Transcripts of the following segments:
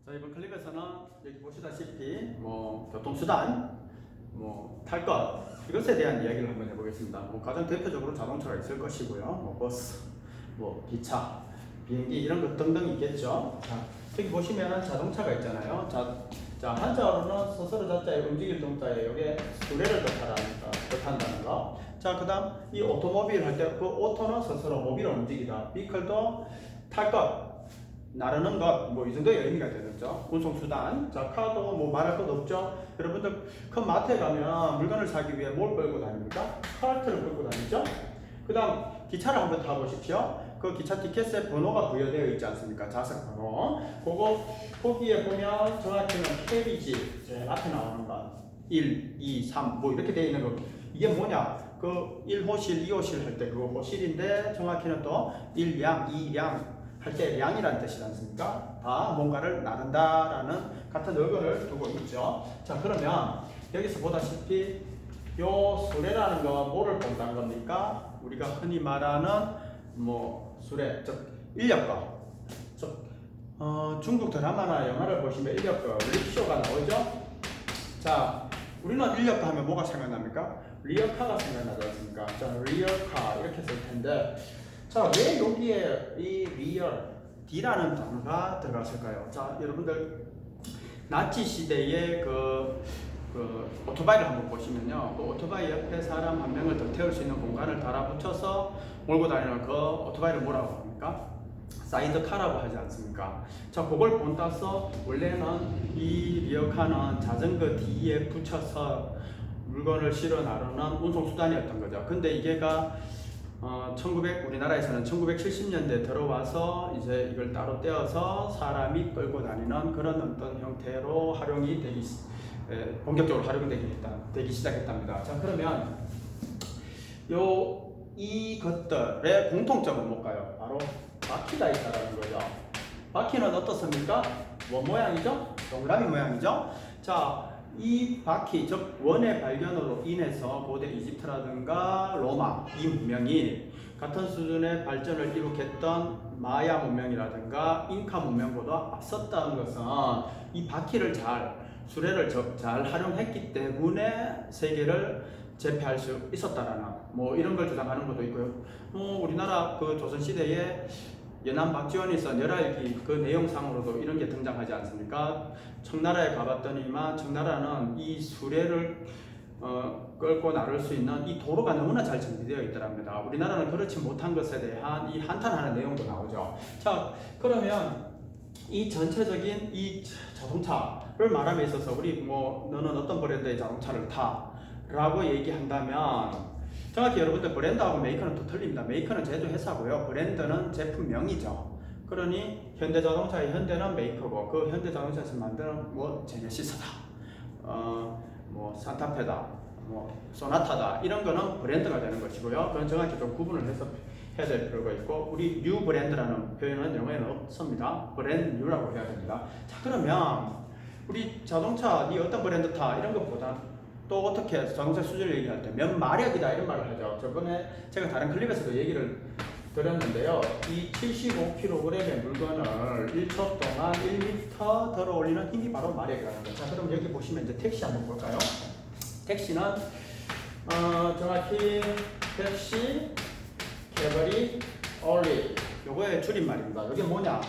자, 이번 클립에서는 여기 보시다시피 교통수단, 탈 것, 이것에 대한 이야기를 한번 해보겠습니다. 가장 대표적으로 자동차가 있을 것이고요. 버스, 기차, 비행기 이런 것 등등 있겠죠. 자, 여기 보시면 자동차가 있잖아요. 자, 한자어로는 스스로 자자에 움직일 동자에 이게 수레를 뜻한다는 거. 자, 그 다음 이 오토모빌 할 때 그 오토는 스스로 모빌을 움직이다. 비클도 탈 것, 나르는 것, 이 정도의 의미가 되겠죠. 운송수단. 자, 카도 말할 것 없죠. 여러분들 큰 마트에 가면 물건을 사기 위해 뭘 끌고 다닙니까? 카르트를 끌고 다니죠. 그 다음 기차를 한번 타보십시오. 그 기차 티켓에 번호가 부여되어 있지 않습니까? 좌석 번호. 거기에 보면 정확히는 캐리지, 제일 앞에 나오는 거 1, 2, 3 이렇게 되어 있는 거. 이게 뭐냐? 그 1호실, 2호실 할 때 그 호실인데 정확히는 또 1량, 2량 할 때 량이라는 뜻이지 않습니까? 다 뭔가를 나른다라는 같은 어근을 두고 있죠. 자, 그러면 여기서 보다시피 요 수레라는 거 뭐를 본다는 겁니까? 우리가 흔히 말하는 수레, 즉 인력거. 즉 중국 드라마나 영화를 보시면 인력거, 릭쇼가 나오죠. 자, 우리는 인력거 하면 뭐가 생각납니까? 리어카가 생각나지 않습니까? 자, 리어카 이렇게 쓸 텐데, 자, 왜 여기에 이 리얼 D라는 단어가 들어갔을까요? 자, 여러분들 나치 시대에 그 오토바이를 한번 보시면요, 그 오토바이 옆에 사람 한 명을 더 태울 수 있는 공간을 달아붙여서 몰고 다니는 그 오토바이를 뭐라고 합니까? 사이드카라고 하지 않습니까? 자, 그걸 본따서 원래는 이 리어카는 자전거 뒤에 붙여서 물건을 실어 나르는 운송수단이었던 거죠. 근데 이게가 우리나라에서는 1970년대 들어와서 이제 이걸 따로 떼어서 사람이 끌고 다니는 그런 어떤 형태로 활용이 본격적으로 활용되기 시작했답니다. 자, 그러면 이것들의 공통점은 뭘까요? 바로 바퀴가 있다는 거죠. 바퀴는 어떻습니까? 원 모양이죠? 동그라미 모양이죠? 자, 이 바퀴, 즉 원의 발견으로 인해서 고대 이집트라든가 로마 이 문명이 같은 수준의 발전을 이룩했던 마야 문명이라든가 잉카 문명보다 앞섰다는 것은 이 바퀴를 수레를 잘 활용했기 때문에 세계를 제패할 수 있었다라는 이런 걸 주장하는 것도 있고요. 우리나라 그 조선시대에 연안 박지원이 쓴 열알기 그 내용상으로도 이런 게 등장하지 않습니까? 청나라에 가봤더니만 청나라는 이 수레를 끌고 나를 수 있는 이 도로가 너무나 잘 정비되어 있더랍니다. 우리나라는 그렇지 못한 것에 대한 이 한탄하는 내용도 나오죠. 자, 그러면 이 전체적인 이 자동차를 말함에 있어서 우리 너는 어떤 브랜드의 자동차를 타? 라고 얘기한다면 정확히 여러분들 브랜드하고 메이커는 또 틀립니다. 메이커는 제조회사고요. 브랜드는 제품명이죠. 그러니 현대자동차의 현대는 메이커고 그 현대자동차에서 만드는 제네시스다, 산타페다, 소나타다 이런 거는 브랜드가 되는 것이고요. 그건 정확히 좀 구분을 해서 해야 될 필요가 있고 우리 뉴 브랜드라는 표현은 영어에는 없습니다. 브랜드 뉴라고 해야 됩니다. 자, 그러면 우리 자동차 니 어떤 브랜드 타 이런 것보다 또 어떻게 자동차 수준을 얘기할 때 몇 마력이다 이런 말을 하죠. 저번에 제가 다른 클립에서도 얘기를 드렸는데요. 이 75kg의 물건을 1초 동안 1m 들어 올리는 힘이 바로 마력이라는 거죠. 자, 그럼 여기 보시면 이제 택시 한번 볼까요? 택시는 정확히 택시 캐버리 올리 요거의 줄임말입니다. 이게 뭐냐?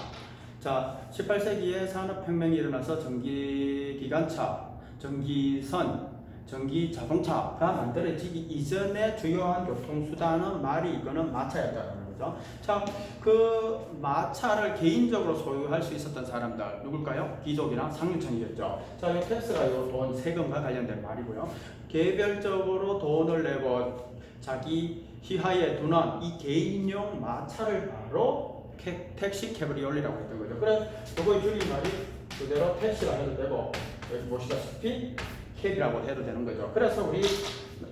자, 18세기에 산업혁명이 일어나서 전기기관차, 전기선, 전기자동차가 만들어지기 이전에 주요한 교통수단은 말이 이거는 마차였다는 거죠. 자, 그 마차를 개인적으로 소유할 수 있었던 사람들 누굴까요? 귀족이나 상류층이겠죠. 자, 이 텍스가 돈 세금과 관련된 말이고요. 개별적으로 돈을 내고 자기 희하에 두는 이 개인용 마차를 바로 택시 캐브리올리라고 했던 거죠. 그래, 요거의 줄임말이 그대로 택시라 해도 되고 여기 보시다시피 캡이라고 해도 되는 거죠. 그래서 우리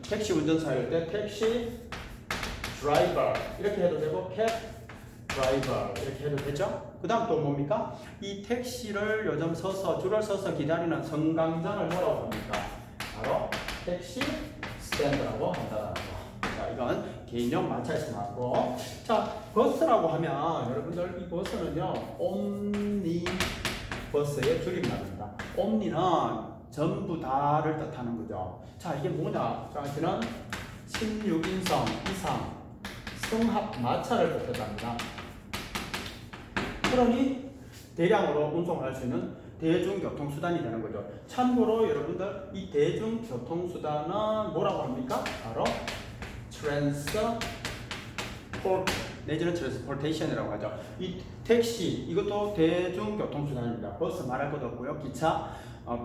택시 운전사일 때 택시 드라이버 이렇게 해도 되고 캡 드라이버 이렇게 해도 되죠. 그 다음 또 뭡니까? 이 택시를 요즘 줄을 서서 기다리는 승강장을 뭐라고 합니까? 바로 택시 스탠드라고 한다는 거. 자, 이건 개인용 마차에서 나왔고, 자, 버스라고 하면 여러분들 이 버스는요 옴니 버스의 줄임말입니다. 옴니는 전부 다를 뜻하는 거죠. 자, 이게 뭐냐? 자, 이제는 16인승 이상 승합 마차를 뜻합니다. 그러니 대량으로 운송할 수 있는 대중교통수단이 되는 거죠. 참고로 여러분들 이 대중교통수단은 뭐라고 합니까? 바로 트랜스포트 내지는 트랜스포테이션이라고 하죠. 이 택시 이것도 대중교통수단입니다. 버스 말할 것도 없고요. 기차,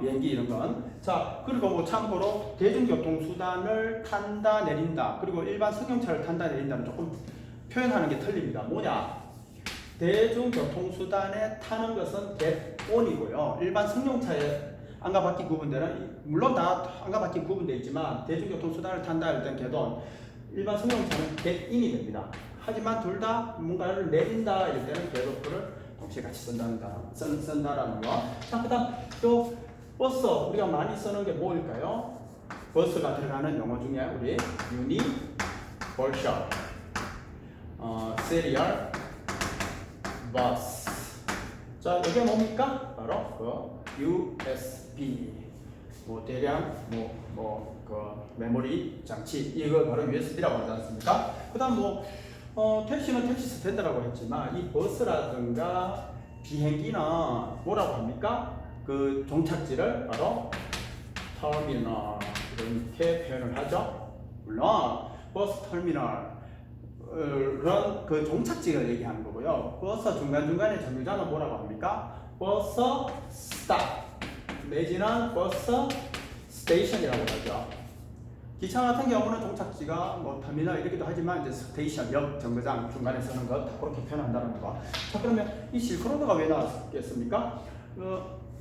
비행기 이런 건. 자, 그리고 뭐 참고로 대중교통수단을 탄다 내린다 그리고 일반 승용차를 탄다 내린다는 조금 표현하는 게 틀립니다. 뭐냐? 대중교통수단에 타는 것은 get on이고요. 일반 승용차에 안과 바퀴 구분되는 물론 다 안과 바퀴 구분되어 있지만 대중교통수단을 탄다 할 때는 get on, 일반 승용차는 get in이 됩니다. 하지만 둘 다 뭔가를 내린다 할 때는 get off를 동시에 같이 쓴다라는 거. 자, 그다음 또 버스 우리가 많이 쓰는 게 뭐일까요? 버스가 들어가는 용어 중에 우리 universal, serial bus. 자, 이게 뭡니까? 바로 그 USB, 뭐 대량 그 메모리 장치, 이걸 바로 USB라고 하지 않습니까? 그다음 택시는 택시 스탠드라고 했지만 이 버스라든가 비행기는 뭐라고 합니까? 그 종착지를 바로 터미널 이렇게 표현을 하죠. 물론 버스 터미널 그 종착지를 얘기하는 거고요. 버스 중간중간에 정류장은 뭐라고 합니까? 버스 스탑 내지는 버스 스테이션이라고 하죠. 기차 같은 경우는 종착지가 뭐 터미널 이렇게도 하지만 이제 스테이션, 역, 정거장 중간에 서는 것 다 그렇게 표현한다는 거. 자, 그러면 이 실크로드가 왜 나왔겠습니까?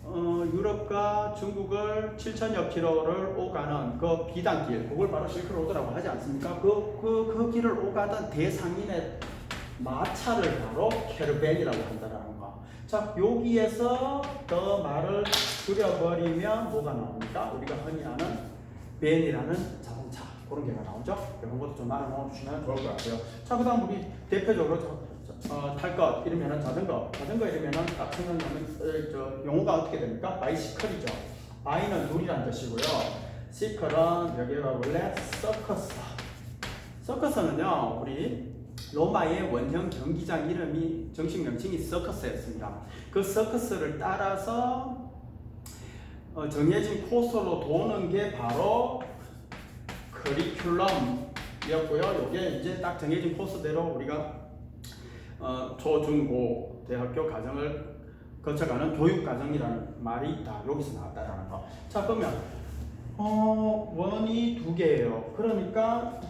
유럽과 중국을 7,000여 킬로를 오가는 그 비단길, 그걸 바로 실크로드라고 하지 않습니까? 그 길을 오가던 대상인의 마차를 바로 캐러밴이라고 한다는 거. 자, 여기에서 더 말을 줄여버리면 뭐가 나옵니까? 우리가 흔히 아는 밴이라는 자동차, 그런 게가 나오죠? 이런 것도 좀 알아놓아 주시면 좋을 것 같고요. 자, 그 다음 우리 대표적으로 탈 것 이러면은 자전거 이러면은 딱 생각나는 용어가 어떻게 됩니까? 바이시클이죠. 바이는 둘이란 뜻이고요. 시클은 여기가 원래 서커스는요 우리 로마의 원형 경기장 이름이 정식 명칭이 서커스였습니다. 그 서커스를 따라서 정해진 코스로 도는 게 바로 커리큘럼이었고요. 이게 이제 딱 정해진 코스대로 우리가 초, 중, 고 대학교 과정을 거쳐가는 교육과정이라는 말이 다 여기서 나왔다라는 거. 자, 그러면 원이 두 개예요. 그러니까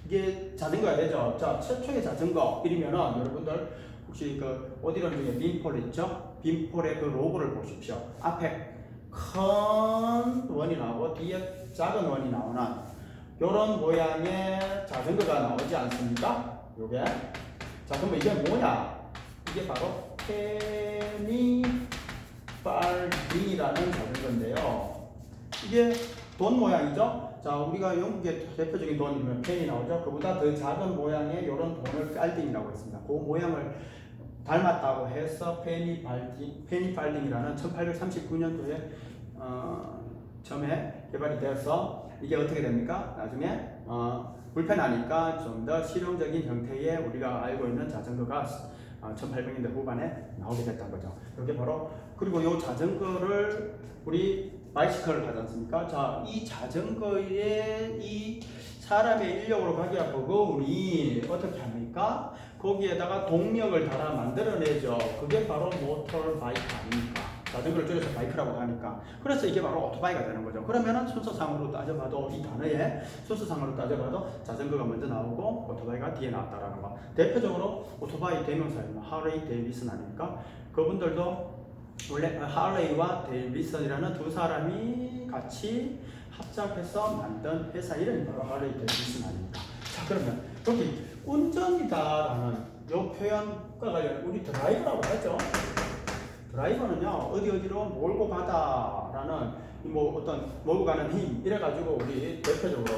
이게 자전거가 되죠. 자, 최초의 자전거 이러면은 여러분들 혹시 그 어디론 중에 빈폴 있죠? 빈폴의 그 로고를 보십시오. 앞에 큰 원이 나오고 뒤에 작은 원이 나오는 이런 모양의 자전거가 나오지 않습니까? 요게. 자, 그러면 이게 뭐냐? 이게 바로 페니발딩이라는 자전거인데요. 이게 돈 모양이죠? 자, 우리가 영국의 대표적인 돈이면 펜이 나오죠? 그보다 더 작은 모양의 이런 돈을 깔딩이라고 했습니다. 그 모양을 닮았다고 해서 페니발딩이라는 1839년도에 처음에 개발이 되어서 이게 어떻게 됩니까? 나중에 불편하니까 좀 더 실용적인 형태의 우리가 알고 있는 자전거가 1800년대 후반에 나오게 됐던 거죠. 이게 바로 그리고 이 자전거를 우리 바이시클을 하지 않습니까? 자, 이 자전거에 이 사람의 인력으로 가기가 버거우니 어떻게 합니까? 거기에다가 동력을 달아 만들어내죠. 그게 바로 모터 바이크 아닙니까? 자전거를 줄여서 바이크라고 하니까. 그래서 이게 바로 오토바이가 되는 거죠. 그러면은 순서상으로 따져봐도 이 단어에 순서상으로 따져봐도 자전거가 먼저 나오고 오토바이가 뒤에 나왔다라는 거. 대표적으로 오토바이 대명사입니다. 하레이 데이비슨 아닙니까? 그분들도 원래 하레이와 데이비슨이라는 두 사람이 같이 합작해서 만든 회사 이름이 바로 하레이 데이비슨 아닙니까? 자, 그러면 여기 운전이다라는 요 표현과 관련 우리 드라이브라고 하죠. 드라이버는요 어디로 몰고 가다라는 뭐 어떤 몰고 가는 힘 이래가지고 우리 대표적으로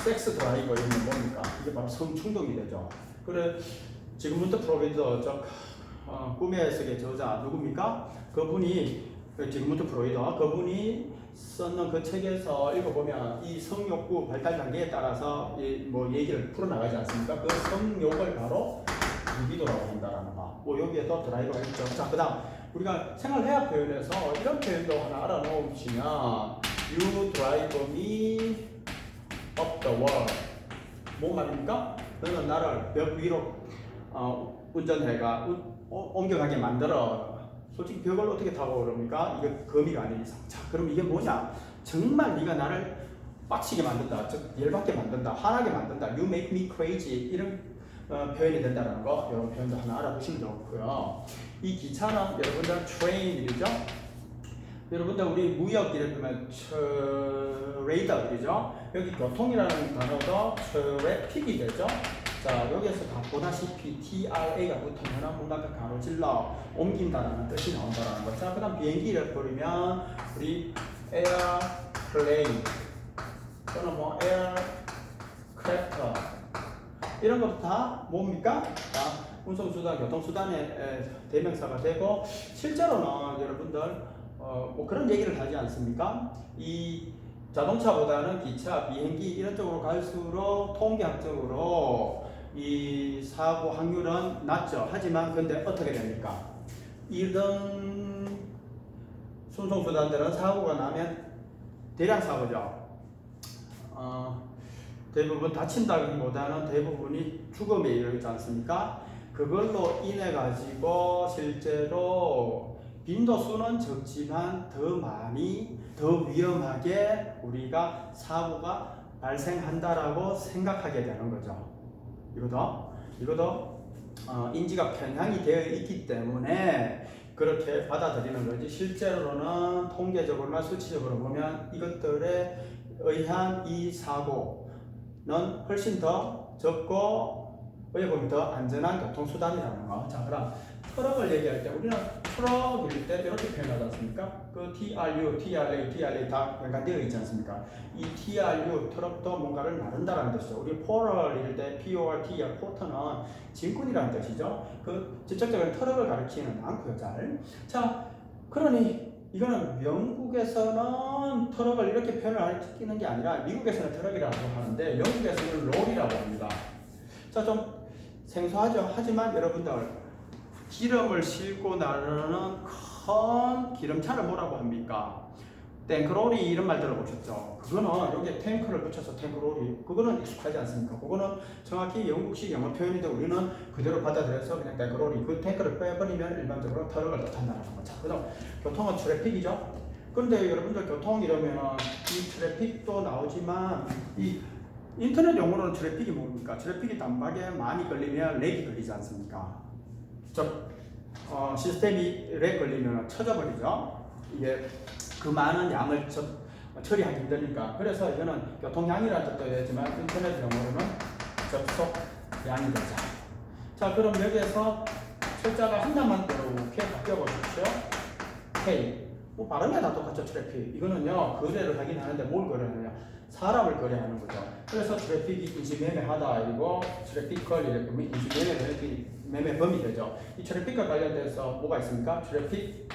섹스 드라이버 이런 뭡니까? 이게 바로 성충동이 되죠. 그래 지금 문득 프로베이저 꿈의 세계 저자 누굽니까? 그분이 지금부터 프로이더 그분이 썼는 그 책에서 읽어보면 이 성욕구 발달 단계에 따라서 뭐 얘기를 풀어나가지 않습니까? 그 성욕을 바로 리비도라고 한다라는 거. 뭐 여기에도 드라이버가 있죠. 자, 그다음 우리가 생활해학 표현에서 이런 표현도 하나 알아놓으시면 You drive me up the wall. 뭔 말입니까? 너는 나를 벽 위로 운전해가 옮겨가게 만들어. 솔직히 벽을 어떻게 타고 그럽니까? 이거 거미가 아닌 이상. 자, 그럼 이게 뭐냐? 정말 네가 나를 빡치게 만든다. 즉 열받게 만든다. 화나게 만든다. You make me crazy. 이런 표현이 된다는 거. 이런 표현도 하나 알아두시면 좋고요. 이 기차는 여러분들 트레인이죠. 여러분들 우리 무역 이를 보면 트레이더이죠. 여기 교통이라는 단어도 트래픽이 되죠. 자, 여기에서 다 보다시피 TRA가 붙으면 뭔가 가로질러 옮긴다라는 뜻이 나온다라는 거. 자, 그 다음 비행기를 버리면 우리 에어플레인 또는 뭐 에어크래프터 이런 것도 다 뭡니까? 다 운송수단, 교통수단의 대명사가 되고 실제로는 여러분들 뭐 그런 얘기를 하지 않습니까? 이 자동차보다는 기차, 비행기 이런 쪽으로 갈수록 통계학적으로 이 사고 확률은 낮죠. 하지만 근데 어떻게 됩니까? 이런 순송수단들은 사고가 나면 대량 사고죠. 대부분 다친다기보다는 대부분이 죽음에 이르지 않습니까? 그걸로 인해 가지고 실제로 빈도수는 적지만 더 많이 더 위험하게 우리가 사고가 발생한다라고 생각하게 되는 거죠. 이것도 인지가 편향이 되어 있기 때문에 그렇게 받아들이는 거지. 실제로는 통계적으로나 수치적으로 보면 이것들에 의한 이 사고는 훨씬 더 적고 어떻게 보면 더 안전한 교통수단이라는 거. 자, 그럼 트럭을 얘기할 때 우리는 트럭일 때 이렇게 표현하지 않습니까? 그 TRU, TRA 다 연관되어 있지 않습니까? 이 TRU, 트럭도 뭔가를 나른다라는 뜻이죠. 우리 포럴일 때 PORT, 포터는 짐꾼이라는 뜻이죠. 그 직접적으로 트럭을 가리키는 않고요, 잘. 자, 그러니 이거는 영국에서는 트럭을 이렇게 표현을 하는 게 아니라 미국에서는 트럭이라고 하는데 영국에서는 롤이라고 합니다. 자, 좀 생소하죠. 하지만 여러분들 기름을 싣고 나르는 큰 기름차를 뭐라고 합니까? 탱크로리 이런 말 들어보셨죠? 그거는 여기에 탱크를 붙여서 탱크로리 그거는 익숙하지 않습니까? 그거는 정확히 영국식 영어 표현인데 우리는 그대로 받아들여서 그냥 탱크로리 그 탱크를 빼버리면 일반적으로 트럭을 뜻한다는 거죠. 그 다음 교통은 트래픽이죠. 그런데 여러분들 교통 이러면 이 트래픽도 나오지만 이 인터넷 용어로는 트래픽이 뭡니까? 트래픽이 단박에 많이 걸리면 렉이 걸리지 않습니까? 시스템이 렉 걸리면 쳐져버리죠. 이게 그 많은 양을 처리하기 힘드니까. 그래서 이거는 교통량이라는 뜻도 되지만 인터넷 용어로는 접속량이 되죠. 자, 그럼 여기에서 철자가 하나만 이렇게 바뀌어보십시오. K. 뭐 발음이 다 똑같죠. 트래픽. 이거는요 거래를 하긴 하는데 뭘 거래하느냐? 사람을 거래하는 거죠. 그래서 트래픽이 인지매매하다 이고 트래픽컬 이렇게 보면 인지매매 범위 되죠. 이 트래픽과 관련돼서 뭐가 있습니까? 트래픽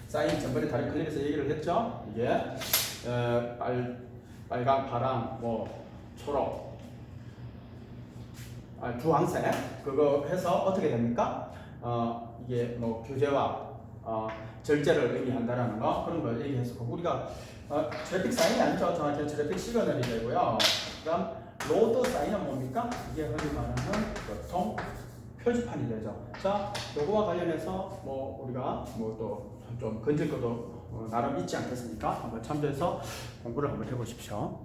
사인 전번에 다른 클립에서 얘기를 했죠. 이게 빨강, 파랑, 뭐 초록, 주황색 그거 해서 어떻게 됩니까? 이게 뭐 규제와 절제를 의미한다라는 거 그런 걸 얘기했었고 우리가 트래픽 사인이 아니죠. 정확히 트래픽 시그널이 되고요. 그다음 로드 사인은 뭡니까? 이게 흔히 말하는 교통 표지판이 되죠. 자, 요거와 관련해서 뭐 우리가 뭐 또 좀 건질 것도 나름 있지 않겠습니까? 한번 참조해서 공부를 한번 해보십시오.